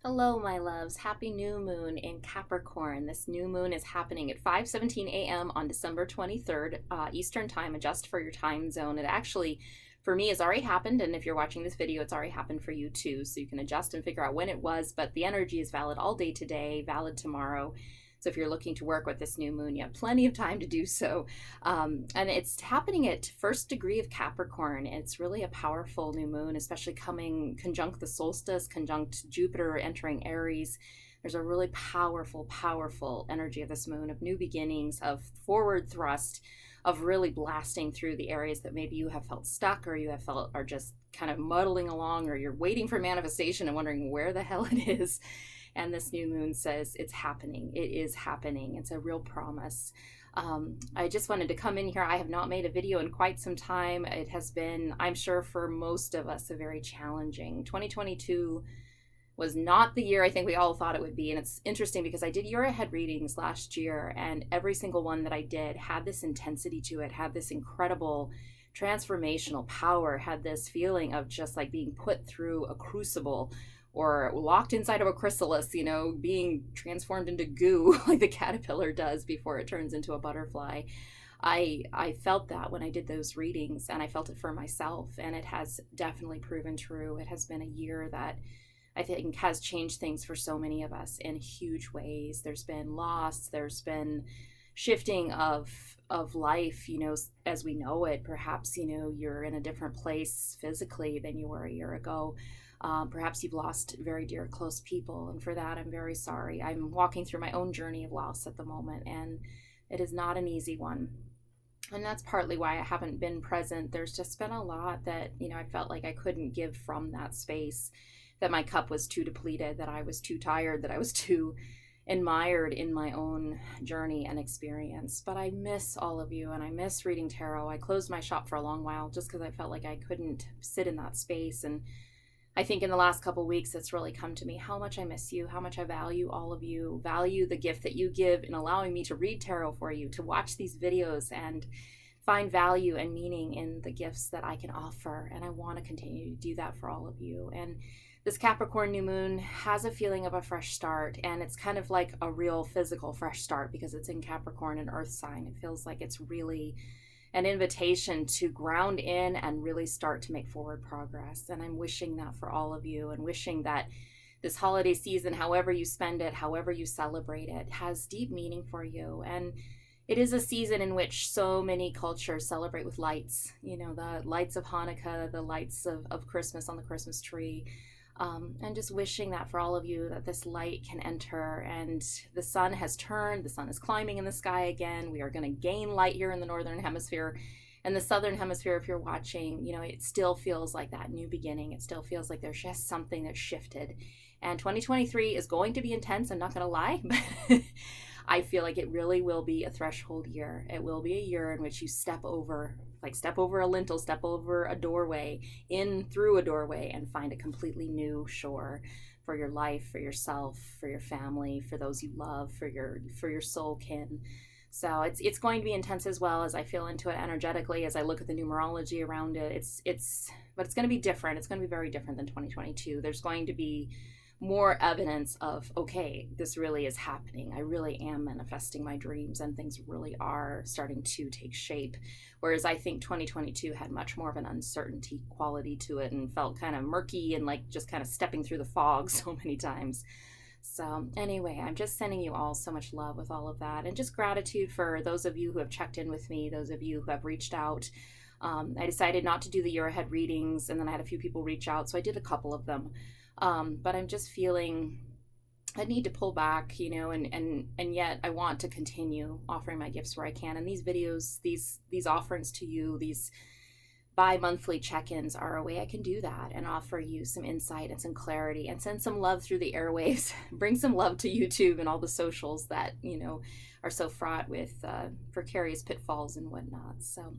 Hello, my loves. Happy new moon in Capricorn. This new moon is happening at 5:17 a.m. on December 23rd, Eastern Time. Adjust for your time zone. It actually, for me, has already happened. And if you're watching this video, it's already happened for you too. So you can adjust and figure out when it was. But the energy is valid all day today, valid tomorrow. So if you're looking to work with this new moon, you have plenty of time to do so. And it's happening at first degree of Capricorn. It's really a powerful new moon, especially coming conjunct the solstice, conjunct Jupiter entering Aries. There's a really powerful, powerful energy of this moon, of new beginnings, of forward thrust, of really blasting through the areas that maybe you have felt stuck or you have felt are just kind of muddling along, or you're waiting for manifestation and wondering where the hell it is. And this new moon says it's happening. It is happening. It's a real promise. I just wanted to come in here. I have not made a video in quite some time. It has been, I'm sure for most of us, a very challenging. 2022 was not the year I think we all thought it would be. And it's interesting because I did year ahead readings last year, and every single one that I did had this intensity to it, had this incredible transformational power, had this feeling of just like being put through a crucible or locked inside of a chrysalis, being transformed into goo like the caterpillar does before it turns into a butterfly. I felt that when I did those readings, and I felt it for myself, and it has definitely proven true. It has been a year that I think has changed things for so many of us in huge ways. There's been loss, there's been shifting of life, as we know it. Perhaps, you're in a different place physically than you were a year ago. Perhaps you've lost very dear, close people, and for that, I'm very sorry. I'm walking through my own journey of loss at the moment, and it is not an easy one. And that's partly why I haven't been present. There's just been a lot that, I felt like I couldn't give from that space, that my cup was too depleted, that I was too tired, that I was too admired in my own journey and experience. But I miss all of you, and I miss reading tarot. I closed my shop for a long while just because I felt like I couldn't sit in that space. And I think in the last couple of weeks, it's really come to me how much I miss you, how much I value all of you, value the gift that you give in allowing me to read tarot for you, to watch these videos and find value and meaning in the gifts that I can offer. And I want to continue to do that for all of you. And this Capricorn new moon has a feeling of a fresh start, and it's kind of like a real physical fresh start because it's in Capricorn, an earth sign. It feels like it's really an invitation to ground in and really start to make forward progress. And I'm wishing that for all of you, and wishing that this holiday season, however you spend it, however you celebrate it, has deep meaning for you. And it is a season in which so many cultures celebrate with lights, the lights of Hanukkah, the lights of Christmas on the Christmas tree. And just wishing that for all of you, that this light can enter, and the sun has turned, the sun is climbing in the sky again. We are going to gain light here in the northern hemisphere, and the southern hemisphere, if you're watching, it still feels like that new beginning. It still feels like there's just something that shifted, and 2023 is going to be intense. I'm not going to lie, but I feel like it really will be a threshold year. It will be a year in which you step over a lintel, step over a doorway, in through a doorway, and find a completely new shore for your life, for yourself, for your family, for those you love, for your soul kin. So it's going to be intense as well, as I feel into it energetically, as I look at the numerology around it. But it's going to be different. It's going to be very different than 2022. There's going to be more evidence of, okay, this really is happening. I really am manifesting my dreams, and things really are starting to take shape. Whereas I think 2022 had much more of an uncertainty quality to it, and felt kind of murky and like just kind of stepping through the fog so many times. So anyway, I'm just sending you all so much love with all of that, and just gratitude for those of you who have checked in with me, those of you who have reached out. I decided not to do the year ahead readings, and then I had a few people reach out, so I did a couple of them. But I'm just feeling I need to pull back, and yet I want to continue offering my gifts where I can. And these videos, these offerings to you, these bi-monthly check-ins are a way I can do that and offer you some insight and some clarity, and send some love through the airwaves, bring some love to YouTube and all the socials that, are so fraught with precarious pitfalls and whatnot. So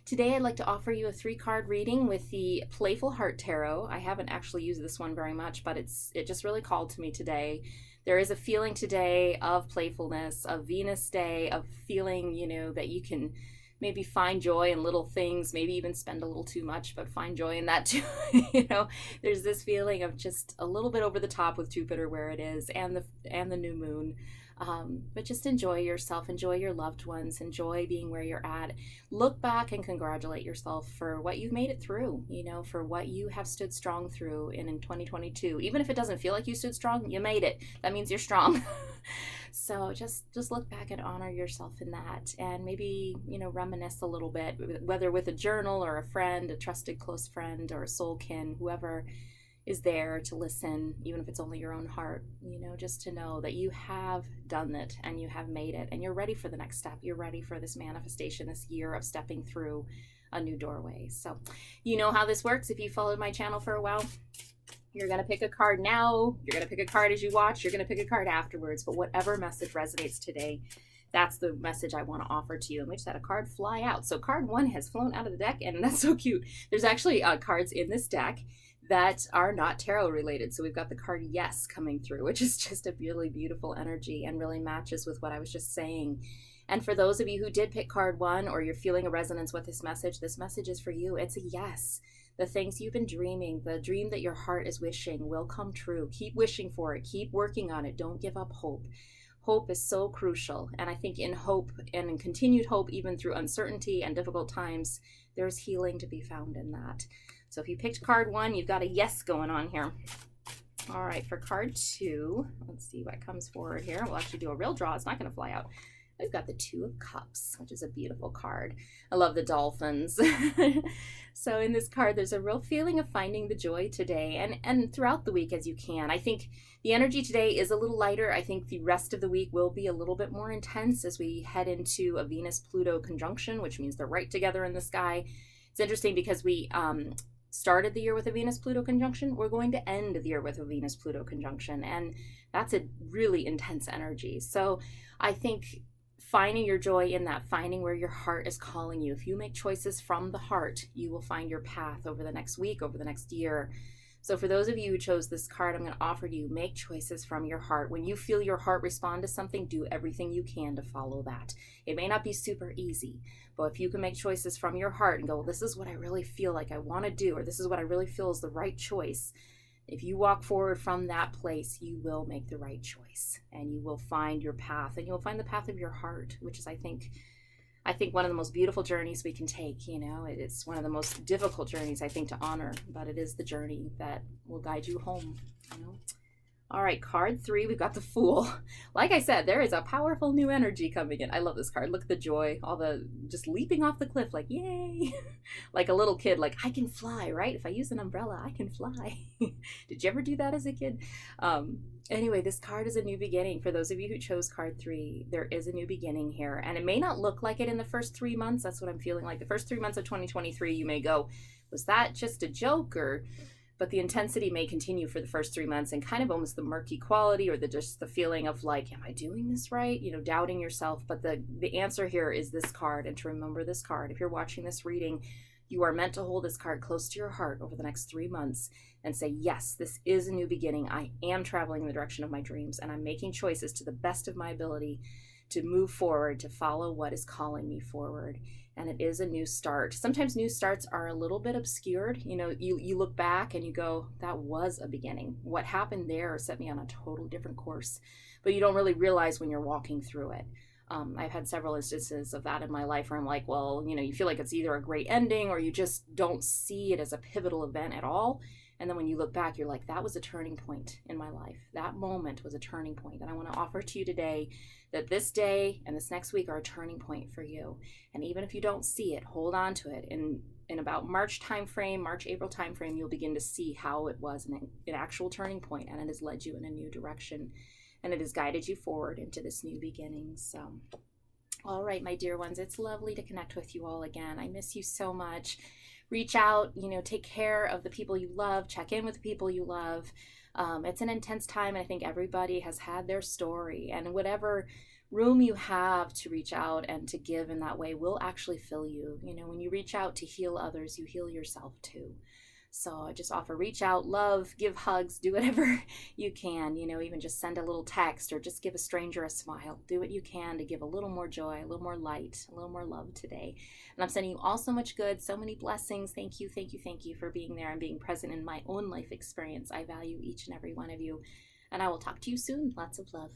today I'd like to offer you a 3-card reading with the Playful Heart Tarot. I haven't actually used this one very much, but it just really called to me today. There is a feeling today of playfulness, of Venus Day, of feeling, that you can maybe find joy in little things, maybe even spend a little too much, but find joy in that too. There's this feeling of just a little bit over the top with Jupiter where it is, and the new moon. But just enjoy yourself, enjoy your loved ones, enjoy being where you're at. Look back and congratulate yourself for what you've made it through, for what you have stood strong through in 2022. Even if it doesn't feel like you stood strong, you made it. That means you're strong. So just look back and honor yourself in that, and maybe, reminisce a little bit, whether with a journal or a friend, a trusted close friend, or a soul kin, whoever is there to listen, even if it's only your own heart, just to know that you have done it and you have made it, and you're ready for the next step. You're ready for this manifestation, this year of stepping through a new doorway. So you know how this works. If you followed my channel for a while, you're going to pick a card now, you're going to pick a card as you watch, you're going to pick a card afterwards, but whatever message resonates today, that's the message I want to offer to you. And we just had a card fly out. So card 1 has flown out of the deck, and that's so cute. There's actually cards in this deck that are not tarot related. So we've got the card Yes coming through, which is just a really beautiful energy and really matches with what I was just saying. And for those of you who did pick card 1, or you're feeling a resonance with this message is for you. It's a yes. The things you've been dreaming, the dream that your heart is wishing will come true. Keep wishing for it. Keep working on it. Don't give up hope. Hope is so crucial. And I think in hope, and in continued hope, even through uncertainty and difficult times, there's healing to be found in that. So if you picked card 1, you've got a yes going on here. All right, for card 2, let's see what comes forward here. We'll actually do a real draw. It's not going to fly out. We've got the 2 of Cups, which is a beautiful card. I love the dolphins. So in this card, there's a real feeling of finding the joy today and throughout the week as you can. I think the energy today is a little lighter. I think the rest of the week will be a little bit more intense as we head into a Venus-Pluto conjunction, which means they're right together in the sky. It's interesting because we started the year with a Venus-Pluto conjunction. We're going to end the year with a Venus-Pluto conjunction, and that's a really intense energy. So I think finding your joy in that, finding where your heart is calling you. If you make choices from the heart, you will find your path over the next week, over the next year. So for those of you who chose this card, I'm going to offer you, make choices from your heart. When you feel your heart respond to something, do everything you can to follow that. It may not be super easy, but if you can make choices from your heart and go, well, this is what I really feel like I want to do, or this is what I really feel is the right choice. If you walk forward from that place, you will make the right choice, and you will find your path, and you'll find the path of your heart, which is, I think one of the most beautiful journeys we can take. It's one of the most difficult journeys, I think, to honor, but it is the journey that will guide you home. All right, card 3, we've got the Fool. Like I said, there is a powerful new energy coming in. I love this card. Look at the joy, all the just leaping off the cliff, like, yay. Like a little kid, like, I can fly, right? If I use an umbrella, I can fly. Did you ever do that as a kid? Anyway, this card is a new beginning. For those of you who chose card 3, there is a new beginning here. And it may not look like it in the first 3 months. That's what I'm feeling like. The first 3 months of 2023, you may go, was that just a joke? But the intensity may continue for the first 3 months, and kind of almost the murky quality, or just the feeling of like, am I doing this right? Doubting yourself. But the answer here is this card, and to remember this card. If you're watching this reading, you are meant to hold this card close to your heart over the next 3 months and say, yes, this is a new beginning. I am traveling in the direction of my dreams, and I'm making choices to the best of my ability to move forward, to follow what is calling me forward. And it is a new start. Sometimes new starts are a little bit obscured. You look back and you go, that was a beginning. What happened there set me on a total different course. But you don't really realize when you're walking through it. I've had several instances of that in my life where I'm like, well, you feel like it's either a great ending or you just don't see it as a pivotal event at all. And then when you look back, you're like, that was a turning point in my life. That moment was a turning point. And I want to offer to you today that this day and this next week are a turning point for you. And even if you don't see it, hold on to it. In about March, April timeframe, you'll begin to see how it was an actual turning point, and it has led you in a new direction. And it has guided you forward into this new beginning. So, all right, my dear ones, it's lovely to connect with you all again. I miss you so much. Reach out, take care of the people you love, check in with the people you love. It's an intense time, and I think everybody has had their story, and whatever room you have to reach out and to give in that way will actually fill you. When you reach out to heal others, you heal yourself too. So I just offer, reach out, love, give hugs, do whatever you can, even just send a little text or just give a stranger a smile. Do what you can to give a little more joy, a little more light, a little more love today. And I'm sending you all so much good, so many blessings. Thank you, thank you, thank you for being there and being present in my own life experience. I value each and every one of you. And I will talk to you soon. Lots of love.